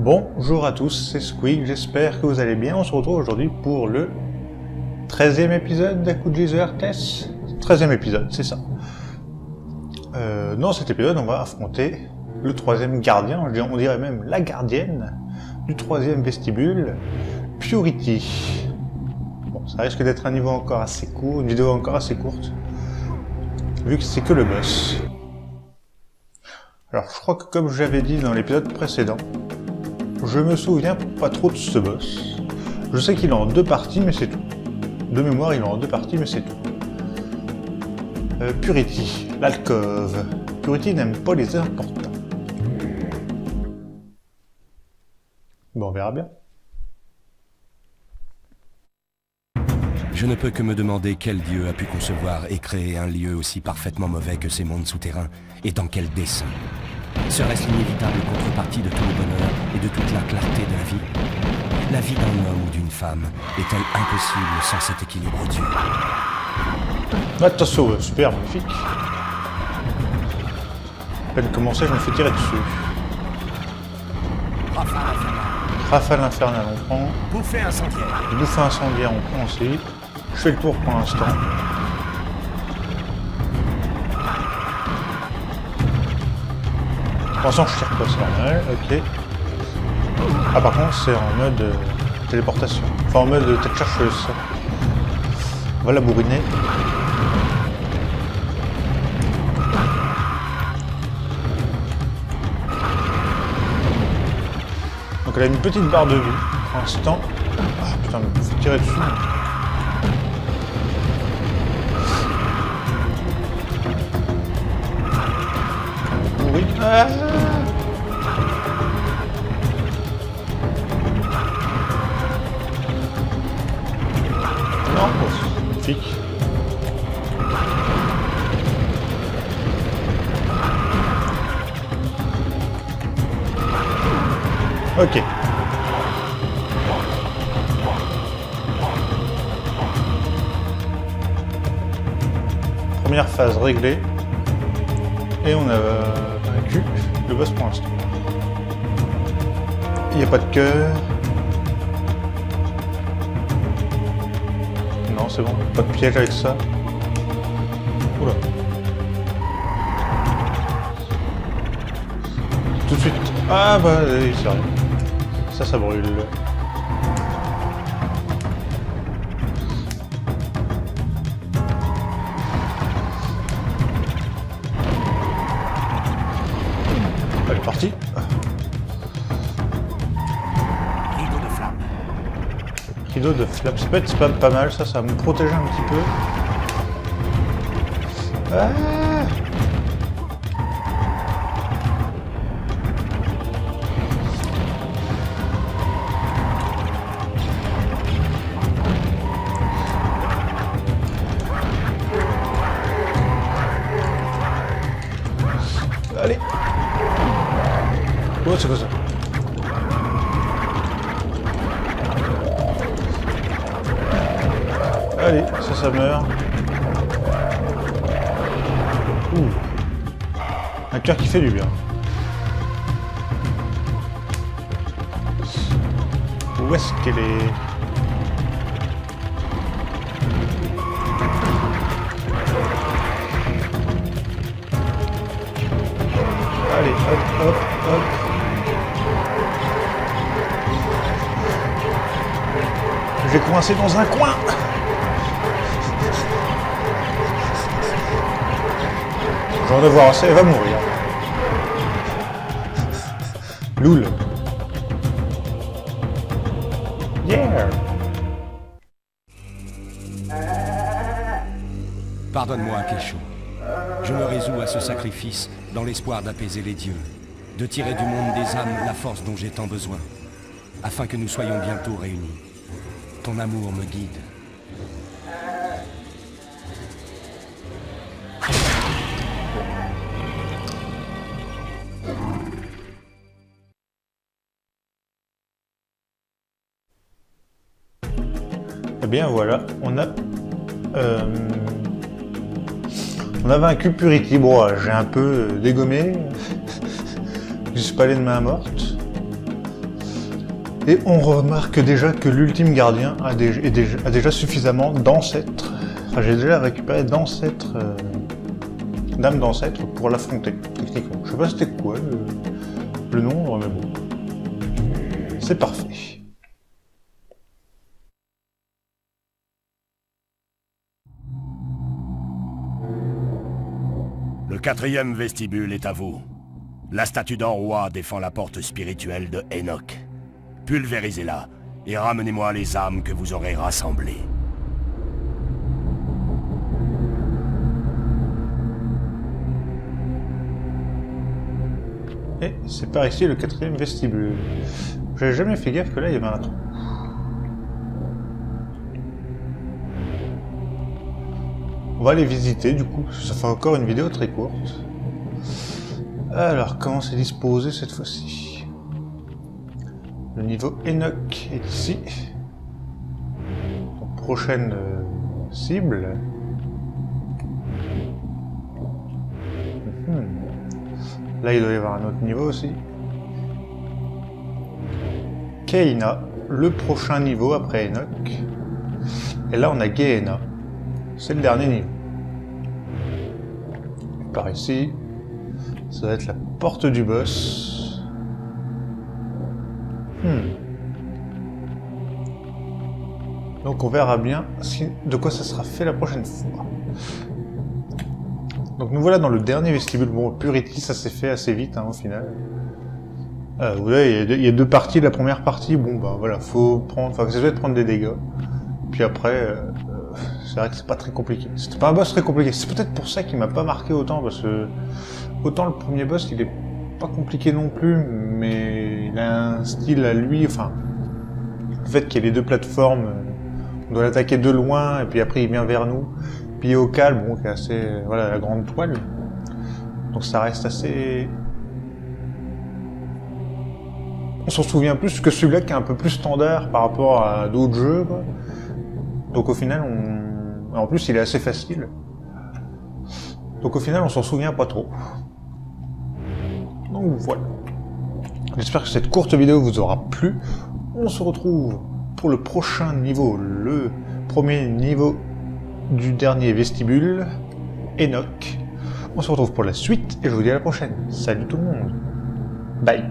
Bonjour à tous, c'est Squeak, j'espère que vous allez bien. On se retrouve aujourd'hui pour le 13e épisode d'Akuji's Heartless. 13e épisode, c'est ça. Dans cet épisode, on va affronter le troisième gardien, on dirait même la gardienne du troisième vestibule, Purity. Bon, ça risque d'être un niveau encore assez court, une vidéo encore assez courte, vu que c'est que le boss. Alors, je crois que comme j'avais dit dans l'épisode précédent, je me souviens pas trop de ce boss. Je sais qu'il est en deux parties, mais c'est tout. De mémoire, il est en deux parties, mais c'est tout. Purity, l'alcôve. Purity n'aime pas les importants. Bon, on verra bien. Je ne peux que me demander quel dieu a pu concevoir et créer un lieu aussi parfaitement mauvais que ces mondes souterrains, et dans quel dessein. Serait-ce l'inévitable contrepartie de tout le bonheur et de toute la clarté de la vie? La vie d'un homme ou d'une femme est-elle impossible sans cet équilibre dur? Attention, super, magnifique. À peine commencé, je me fais tirer dessus. Rafale infernale, on prend. Bouffée incendiaire. Bouffée incendiaire, on prend aussi. Je fais le tour pour l'instant. Pour l'instant, je tire pas, c'est normal, ok. Ah, par contre, c'est en mode téléportation. Enfin, en mode tête chercheuse, ça. On va la bourriner. Donc, elle a une petite barre de vie, pour l'instant. Ah, putain, mais faut tirer dessus. Oui. Ah, non, magnifique. Ok. Première phase réglée. Et on a vaincu le boss pour l'instant. Il n'y a pas de cœur. Non, c'est bon. Pas de piège avec ça. Oula. Tout de suite. Ah bah, c'est vrai. Ça brûle. Elle est partie. Rideau de flamme. Rideau de flamme, ça peut être pas mal, ça va me protéger un petit peu. Ah, allez. Oh, c'est quoi ça? Allez, ça meurt. Ouh. Un cœur qui fait du bien. Où est-ce qu'elle est? Allez, hop, hop, hop. Je vais coincer dans un coin. Je vais en avoir assez, elle va mourir. Loul. Yeah. Pardonne-moi, Kesho. Je me résous à ce sacrifice dans l'espoir d'apaiser les dieux, de tirer du monde des âmes la force dont j'ai tant besoin, afin que nous soyons bientôt réunis. Ton amour me guide. Eh bien voilà, on a vaincu Purity. Bon, j'ai un peu dégommé. Je suis pas allé de main morte. Et on remarque déjà que l'ultime gardien a déjà suffisamment d'ancêtres. Enfin, j'ai déjà récupéré d'ancêtres, d'âmes d'ancêtres pour l'affronter, techniquement. Je sais pas c'était quoi le nombre, mais bon. C'est parfait. Le 4e vestibule est à vous. La statue d'Enroi défend la porte spirituelle de Enoch. Pulvérisez-la et ramenez-moi les âmes que vous aurez rassemblées. Et c'est par ici le 4e vestibule. J'avais jamais fait gaffe que là il y avait un trou. On va aller visiter du coup, ça fait encore une vidéo très courte. Alors, comment c'est disposé cette fois-ci? Le niveau Enoch est ici. Donc, prochaine cible. Là, il doit y avoir un autre niveau aussi. Keina, le prochain niveau après Enoch. Et là, on a Gehenna. C'est le dernier niveau. Par ici, ça va être la porte du boss. Donc on verra bien de quoi ça sera fait la prochaine fois. Donc nous voilà dans le dernier vestibule. Bon, Purity, ça s'est fait assez vite au final. Vous voyez, il y a deux parties. La première partie, bon bah voilà, faut prendre, enfin ça doit être prendre des dégâts. Puis après, c'est vrai que c'est pas très compliqué. C'était pas un boss très compliqué. C'est peut-être pour ça qu'il m'a pas marqué autant, parce que autant le premier boss, il est pas compliqué non plus, mais il a un style à lui, enfin, le fait qu'il y ait les deux plateformes, on doit l'attaquer de loin, et puis après il vient vers nous, puis au calme, bon, qui est assez, voilà, la grande toile, donc ça reste assez... On s'en souvient plus que celui-là qui est un peu plus standard par rapport à d'autres jeux, quoi. Donc au final, en plus il est assez facile, donc au final on s'en souvient pas trop. Donc voilà. J'espère que cette courte vidéo vous aura plu. On se retrouve pour le prochain niveau, le premier niveau du dernier vestibule, Enoch. On se retrouve pour la suite et je vous dis à la prochaine. Salut tout le monde. Bye.